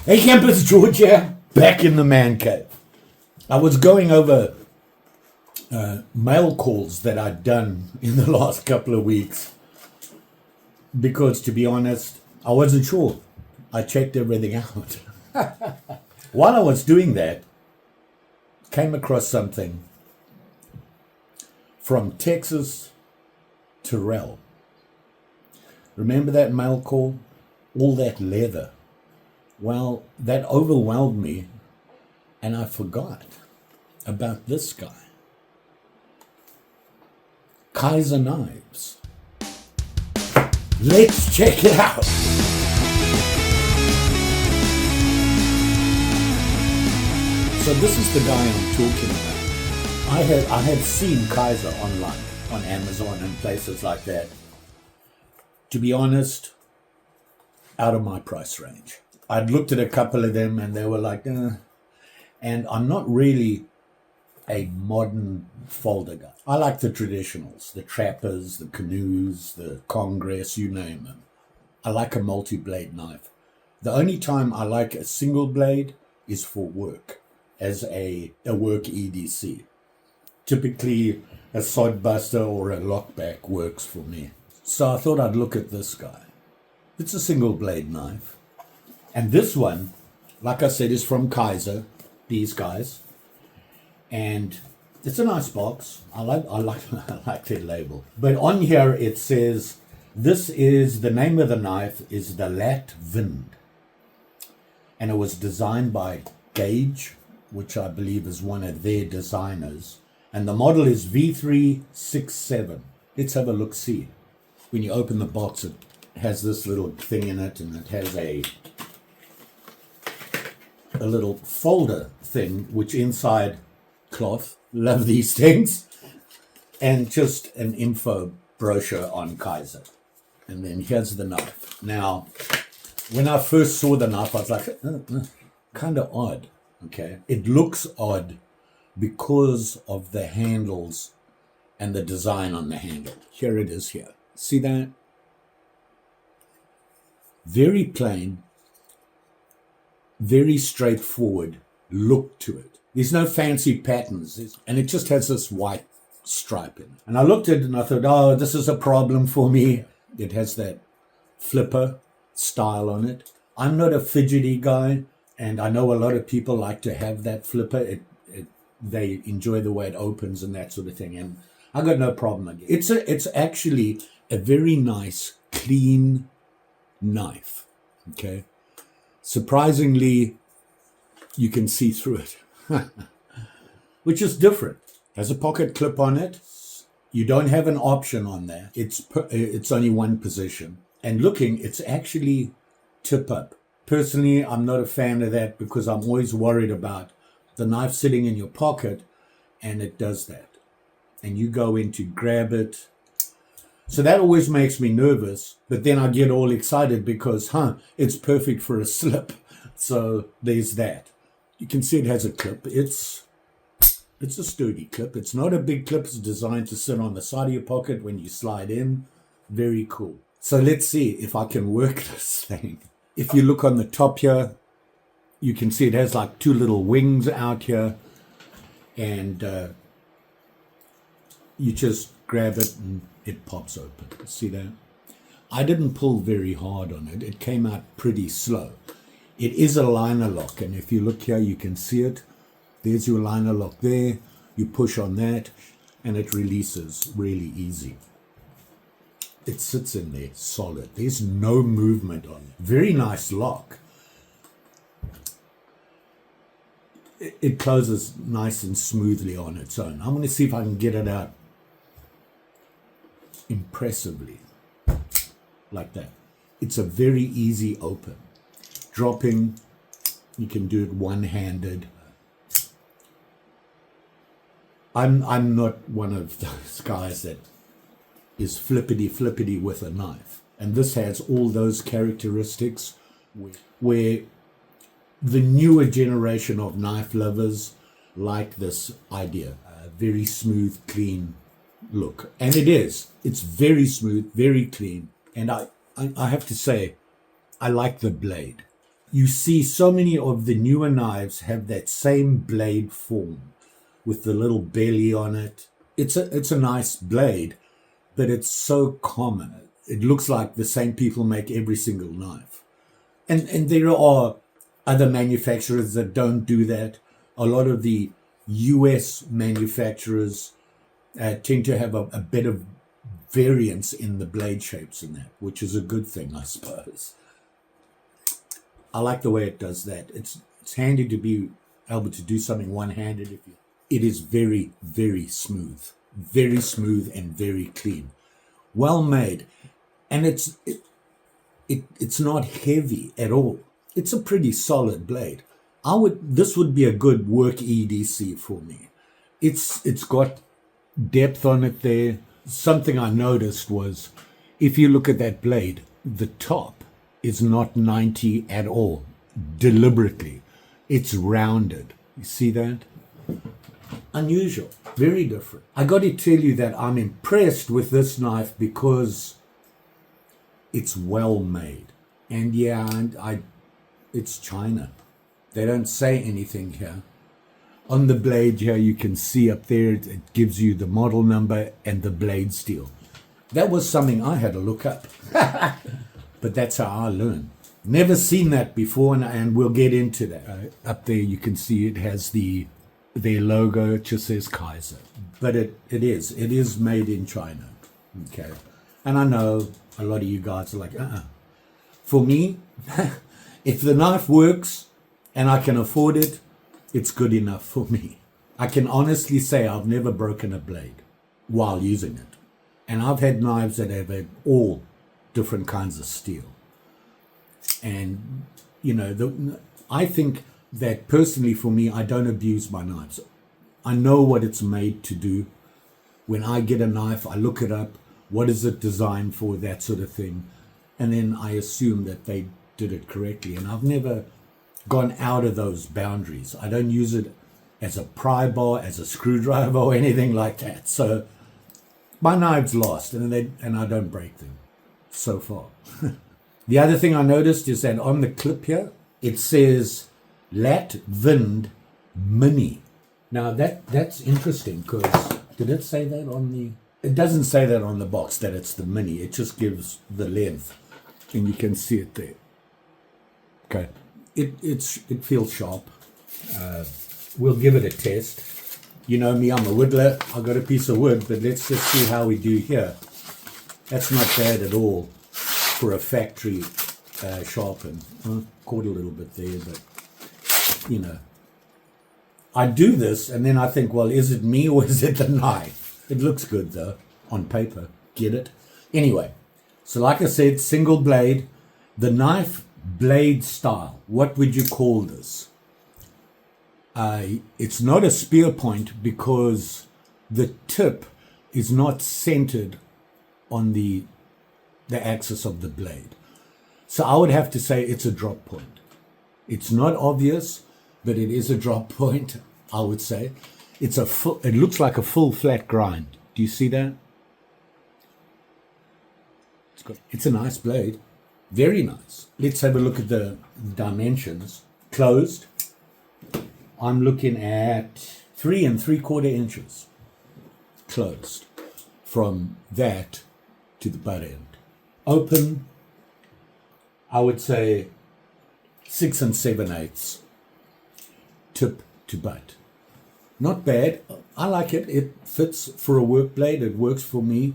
Hey campers, Georgia, back in the man cave. I was going over mail calls that I'd done in the last couple of weeks because, to be honest, I wasn't sure. I checked everything out. While I was doing that, came across something from Texas Terrell. Remember that mail call? All that leather. Well, that overwhelmed me, and I forgot about this guy. Kizer Knives. Let's check it out. So this is the guy I'm talking about. I had seen Kizer online, on Amazon and places like that. To be honest, out of my price range. I'd looked at a couple of them and they were like, and I'm not really a modern folder guy. I like the traditionals, the trappers, the canoes, the Congress, you name them. I like a multi-blade knife. The only time I like a single blade is for work, as a work EDC. Typically a sod buster or a lockback works for me. So I thought I'd look at this guy. It's a single blade knife. And this one, like I said, is from Kizer, these guys. And it's a nice box. I like their label. But on here it says, this is, the name of the knife is the lätt. And it was designed by Gage, which I believe is one of their designers. And the model is V367. Let's have a look-see. When you open the box, it has this little thing in it, and it has a little folder thing, which inside cloth, love these things, and just an info brochure on Kizer. And then here's the knife. Now, when I first saw the knife, I was like, kind of odd, okay? It looks odd because of the handles and the design on the handle. Here it is here. See that? Very plain, very straightforward look to it. There's no fancy patterns, and it just has this white stripe in it. And I looked at it and I thought, oh, this is a problem for me. It has that flipper style on it. I'm not a fidgety guy, and I know a lot of people like to have that flipper. They enjoy the way it opens and that sort of thing, and I got no problem again. It's actually a very nice, clean knife, okay? Surprisingly, you can see through it, which is different. Has a pocket clip on it. You don't have an option on that. It's only one position. And looking, it's actually tip up. Personally, I'm not a fan of that because I'm always worried about the knife sitting in your pocket, and it does that. And you go in to grab it. So that always makes me nervous, but then I get all excited because, it's perfect for a slip. So there's that. You can see it has a clip. It's a sturdy clip. It's not a big clip. It's designed to sit on the side of your pocket when you slide in. Very cool. So let's see if I can work this thing. If you look on the top here, you can see it has like two little wings out here, and you just grab it and it pops open. See that? I didn't pull very hard on it. It came out pretty slow. It is a liner lock, and if you look here, you can see it. There's your liner lock there. You push on that, and it releases really easy. It sits in there solid. There's no movement on it. Very nice lock. It closes nice and smoothly on its own. I'm going to see if I can get it out impressively, like that. It's a very easy open. Dropping, you can do it one-handed. I'm not one of those guys that is flippity with a knife. And this has all those characteristics where the newer generation of knife lovers like this idea. Very smooth, clean look. And it is. It's very smooth, very clean. And I have to say, I like the blade. you see so many of the newer knives have that same blade form with the little belly on it. It's a nice blade, but it's so common. It looks like the same people make every single knife. And there are other manufacturers that don't do that. A lot of the US manufacturers tend to have a bit of variance in the blade shapes in that, which is a good thing, I suppose. I like the way it does that. It's handy to be able to do something one-handed. It is very, very smooth and very clean, well made, and it's not heavy at all. It's a pretty solid blade. This would be a good work EDC for me. It's got depth on it there. Something I noticed was, if you look at that blade, the top is not 90 at all, deliberately. It's rounded. You see that? Unusual, very different. I got to tell you that I'm impressed with this knife because it's well made. And it's China. They don't say anything here. On the blade here, you can see up there, it gives you the model number and the blade steel. That was something I had to look up. But that's how I learned. Never seen that before, and we'll get into that. Up there, you can see it has their logo. It just says Kizer. But it is made in China. Okay. And I know a lot of you guys are like, For me, if the knife works and I can afford it, it's good enough for me. I can honestly say I've never broken a blade while using it. And I've had knives that have had all different kinds of steel. And, I think that personally for me, I don't abuse my knives. I know what it's made to do. When I get a knife, I look it up. What is it designed for? That sort of thing. And then I assume that they did it correctly. And I've never gone out of those boundaries. I don't use it as a pry bar, as a screwdriver, or anything like that. So my knives last, and I don't break them so far. The other thing I noticed is that on the clip here, it says lätt Wind Mini. Now that's interesting, because did it say that on the... It doesn't say that on the box, that it's the Mini. It just gives the length, and you can see it there. Okay. It feels sharp. We'll give it a test. You know me, I'm a whittler. I got a piece of wood, but let's just see how we do here. That's not bad at all for a factory sharpen. Caught a little bit there, but I do this and then I think, well, is it me or is it the knife? It looks good though on paper. Get it? Anyway, so like I said, single blade. The knife blade style, what would you call this? It's not a spear point because the tip is not centered on the axis of the blade. So I would have to say it's a drop point. It's not obvious, but it is a drop point, I would say. It looks like a full flat grind. Do you see that? It's a nice blade. Very nice. Let's have a look at the dimensions. Closed. I'm looking at 3 3/4 inches. Closed. From that to the butt end. Open, I would say 6 7/8. Tip to butt. Not bad. I like it. It fits for a work blade. It works for me.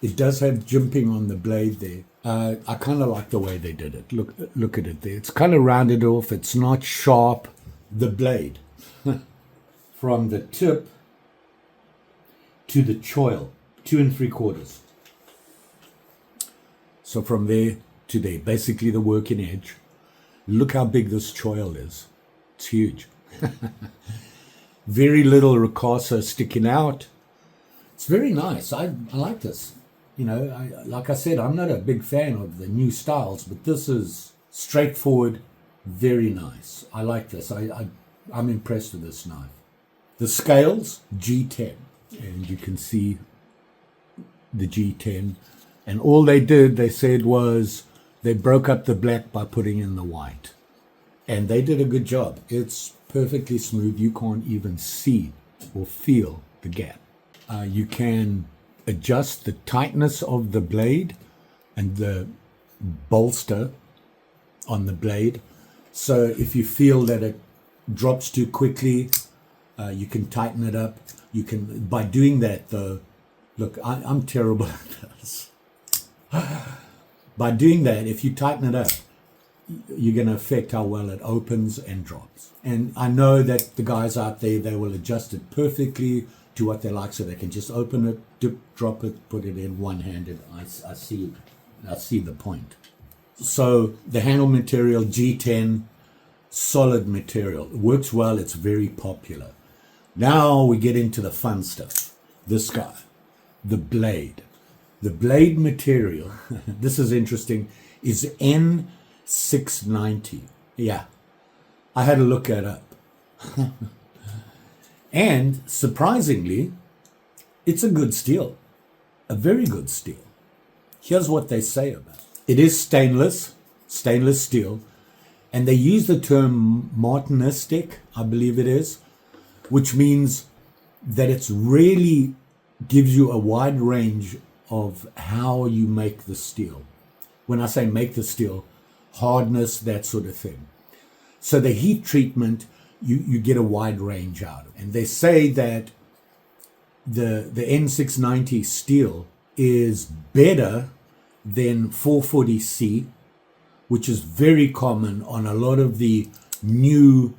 It does have jimping on the blade there. I kind of like the way they did it. Look at it there. It's kind of rounded off. It's not sharp. The blade from the tip to the choil, 2 3/4. So from there to there, basically the working edge. Look how big this choil is. It's huge. Very little ricasso sticking out. It's very nice. I like this. Like I said, I'm not a big fan of the new styles, but this is straightforward, very nice. I like this. I'm impressed with this knife. The scales, G10. And you can see the G10. And all they said was, they broke up the black by putting in the white. And they did a good job. It's perfectly smooth. You can't even see or feel the gap. You can adjust the tightness of the blade and the bolster on the blade. So if you feel that it drops too quickly, you can tighten it up. You can, by doing that though, look, I'm terrible at this. By doing that, if you tighten it up, you're going to affect how well it opens and drops. And I know that the guys out there, they will adjust it perfectly to what they like, so they can just open it, dip, drop it, put it in one-handed. I see the point. So the handle material, G10, solid material. It works well. It's very popular. Now we get into the fun stuff. This guy, the blade. The blade material, this is interesting, is N690. Yeah, I had to look that up. And surprisingly, it's a good steel, a very good steel. Here's what they say about it. It is stainless steel, and they use the term martinistic, I believe it is, which means that it's really gives you a wide range of how you make the steel. When I say make the steel, hardness, that sort of thing. So the heat treatment, you get a wide range out of. And they say that the N690 steel is better than 440C, which is very common on a lot of the new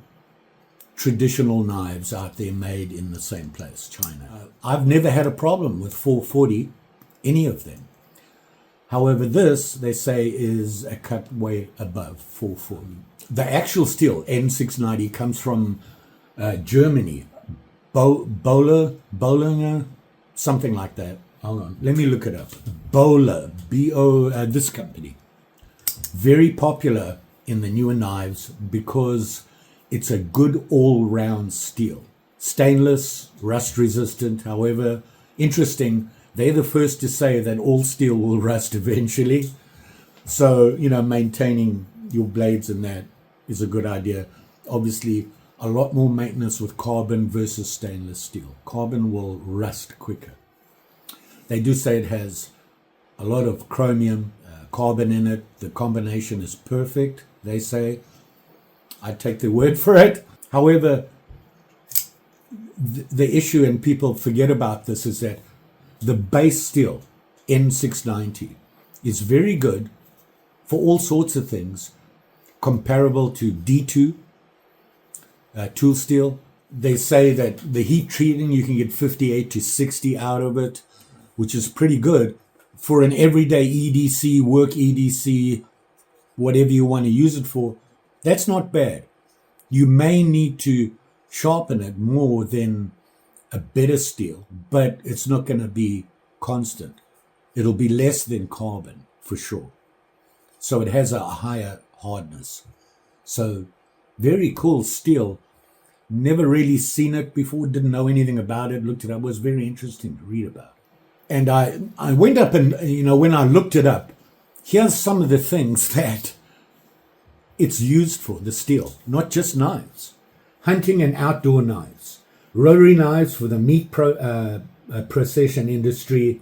traditional knives out there made in the same place, China. I've never had a problem with 440, any of them. However, this, they say, is a cut way above 440. The actual steel, N690, comes from Germany. Bollinger, something like that. Hold on, let me look it up. Bowler, this company. Very popular in the newer knives because it's a good all-round steel. Stainless, rust-resistant, however, interesting. They're the first to say that all steel will rust eventually. So, maintaining your blades in that is a good idea. Obviously, a lot more maintenance with carbon versus stainless steel. Carbon will rust quicker. They do say it has a lot of chromium, carbon in it. The combination is perfect, they say. I take their word for it. However, the issue, and people forget about this, is that the base steel, N690, is very good for all sorts of things, comparable to D2, tool steel. They say that the heat treating, you can get 58 to 60 out of it, which is pretty good for an everyday EDC, work EDC, whatever you want to use it for. That's not bad. You may need to sharpen it more than a better steel, but it's not going to be constant. It'll be less than carbon for sure. So it has a higher hardness. So very cool steel. Never really seen it before, didn't know anything about it, looked it up. It was very interesting to read about. And I went up and, when I looked it up, here's some of the things that it's used for, the steel, not just knives. Hunting and outdoor knives. Rotary knives for the meat procession industry.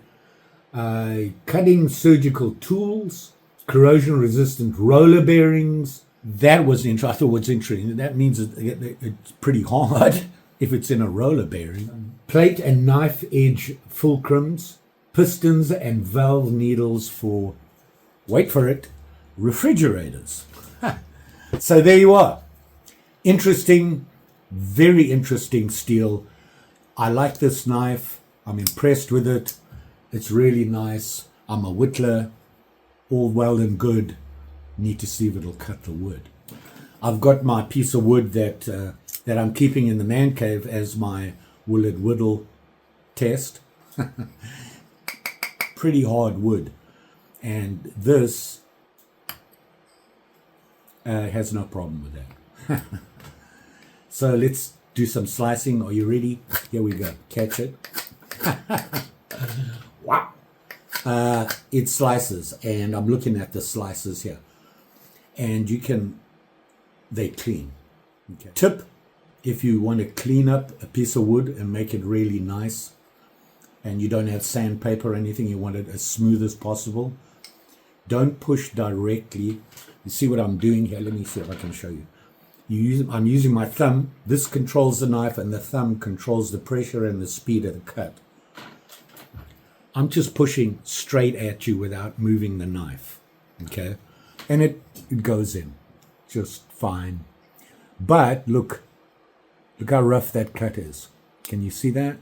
Cutting surgical tools. Corrosion-resistant roller bearings. That was interesting. I thought it was interesting. That means it's pretty hard if it's in a roller bearing. Plate and knife edge fulcrums. Pistons and valve needles for, wait for it, refrigerators. So there you are. Interesting, very interesting steel. I like this knife. I'm impressed with it. It's really nice. I'm a whittler. All well and good. Need to see if it'll cut the wood. I've got my piece of wood that I'm keeping in the man cave as my will it whittle test. Pretty hard wood. And this has no problem with that. So let's do some slicing. Are you ready? Here we go. Catch it. Wow. It slices, and I'm looking at the slices here. And you can they're clean. Okay. Tip, if you want to clean up a piece of wood and make it really nice, and you don't have sandpaper or anything, you want it as smooth as possible, don't push directly. You see what I'm doing here? Let me see if I can show you. I'm using my thumb. This controls the knife, and the thumb controls the pressure and the speed of the cut. I'm just pushing straight at you without moving the knife, okay? And it goes in just fine. But look how rough that cut is. Can you see that?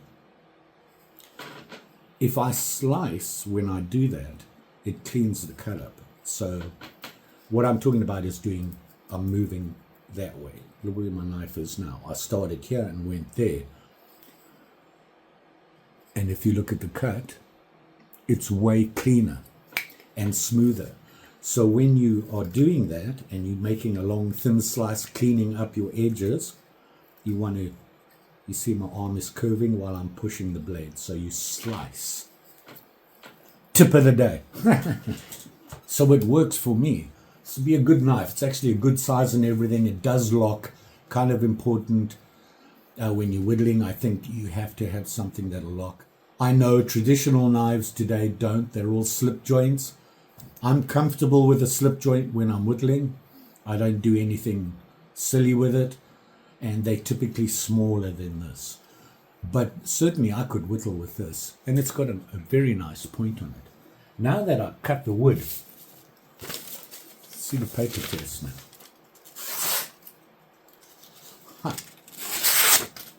If I slice when I do that, it cleans the cut up. So what I'm talking about is I'm moving that way. Look where my knife is now. I started here and went there. And if you look at the cut, it's way cleaner and smoother. So when you are doing that and you're making a long thin slice, cleaning up your edges, you see my arm is curving while I'm pushing the blade. So you slice. Tip of the day. So it works for me. This would be a good knife. It's actually a good size and everything. It does lock, kind of important. When you're whittling, I think you have to have something that'll lock. I know traditional knives today don't. They're all slip joints. I'm comfortable with a slip joint when I'm whittling. I don't do anything silly with it. And they're typically smaller than this. But certainly I could whittle with this. And it's got a very nice point on it. Now that I've cut the wood, see the paper test now.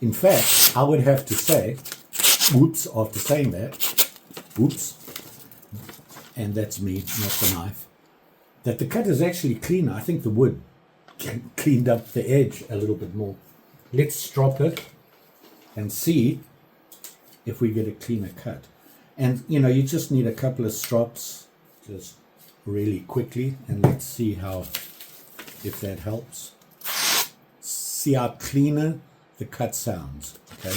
In fact, I would have to say, oops, after saying that, oops, and that's me, not the knife, that the cut is actually cleaner. I think the wood cleaned up the edge a little bit more. Let's strop it and see if we get a cleaner cut. And you know, you just need a couple of strops, just really quickly, and let's see if that helps. See how cleaner the cut sounds. Okay.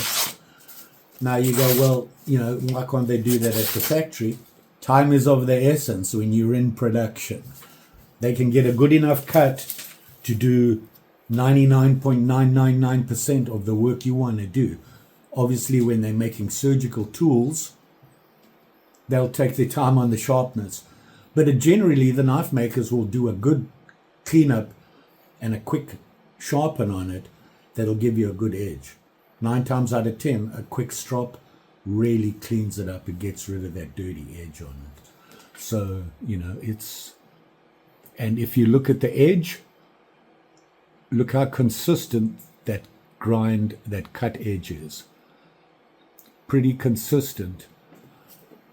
Now you go, well, you know, why can't they do that at the factory? Time is of the essence when you're in production. They can get a good enough cut to do 99.999% of the work you want to do. Obviously, when they're making surgical tools, they'll take their time on the sharpness. But generally, the knife makers will do a good cleanup and a quick sharpen on it that'll give you a good edge. 9 times out of 10, a quick strop really cleans it up. It gets rid of that dirty edge on it. So, you know, and if you look at the edge, look how consistent that cut edge is. Pretty consistent.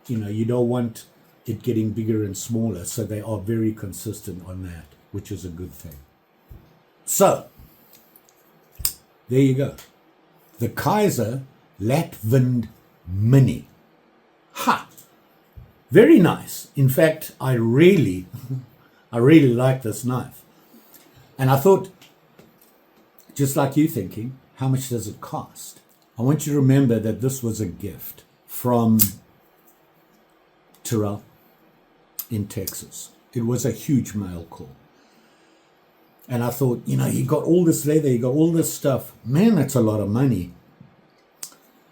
You know, you don't want it getting bigger and smaller, so they are very consistent on that, which is a good thing. So, there you go. The Kizer LATT Mini. Ha! Very nice. In fact, I really like this knife. And I thought, just like you thinking, how much does it cost? I want you to remember that this was a gift from Terrell in Texas. It was a huge mail call. And I thought, you know, you got all this leather, you got all this stuff. Man, that's a lot of money.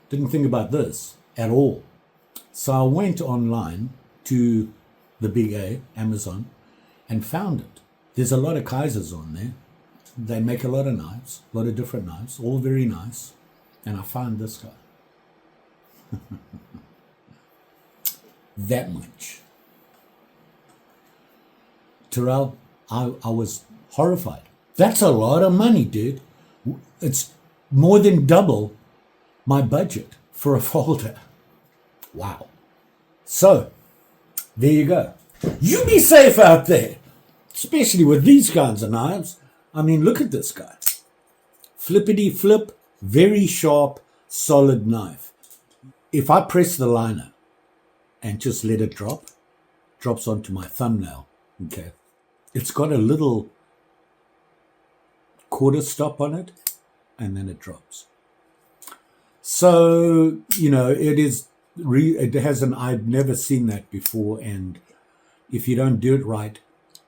Didn't think about this at all. So I went online to the big A, Amazon, and found it. There's a lot of Kizers on there. They make a lot of knives, a lot of different knives, all very nice. And I found this guy. That much. Terrell, I was horrified. That's a lot of money, dude. It's more than double my budget for a folder. Wow. So, there you go. You be safe out there, especially with these kinds of knives. I mean, look at this guy. Flippity flip, very sharp, solid knife. If I press the liner and just let it drops onto my thumbnail, okay? It's got a little quarter stop on it, and then it drops. So, you know, it has I've never seen that before, and if you don't do it right,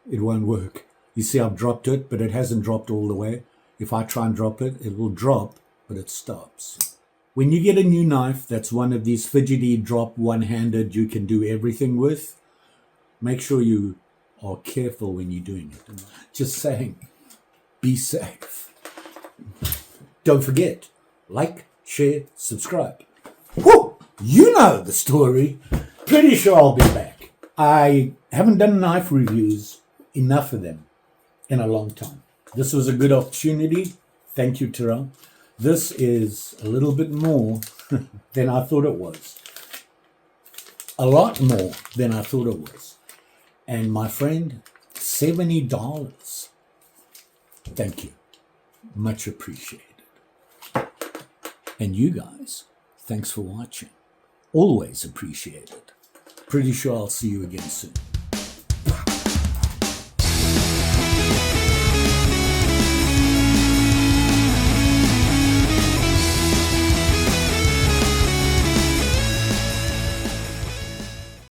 it won't work. You see I've dropped it, but it hasn't dropped all the way. If I try and drop it, it will drop, but it stops. When you get a new knife that's one of these fidgety drop one-handed you can do everything with, make sure you are careful when you're doing it. Just saying, be safe. Don't forget, like, share, subscribe. Whew, you know the story. Pretty sure I'll be back. I haven't done knife reviews, enough of them, in a long time. This was a good opportunity. Thank you, Terrell. This is a little bit more than I thought it was. A lot more than I thought it was. And my friend, $70. Thank you. Much appreciated. And you guys, thanks for watching. Always appreciated. Pretty sure I'll see you again soon.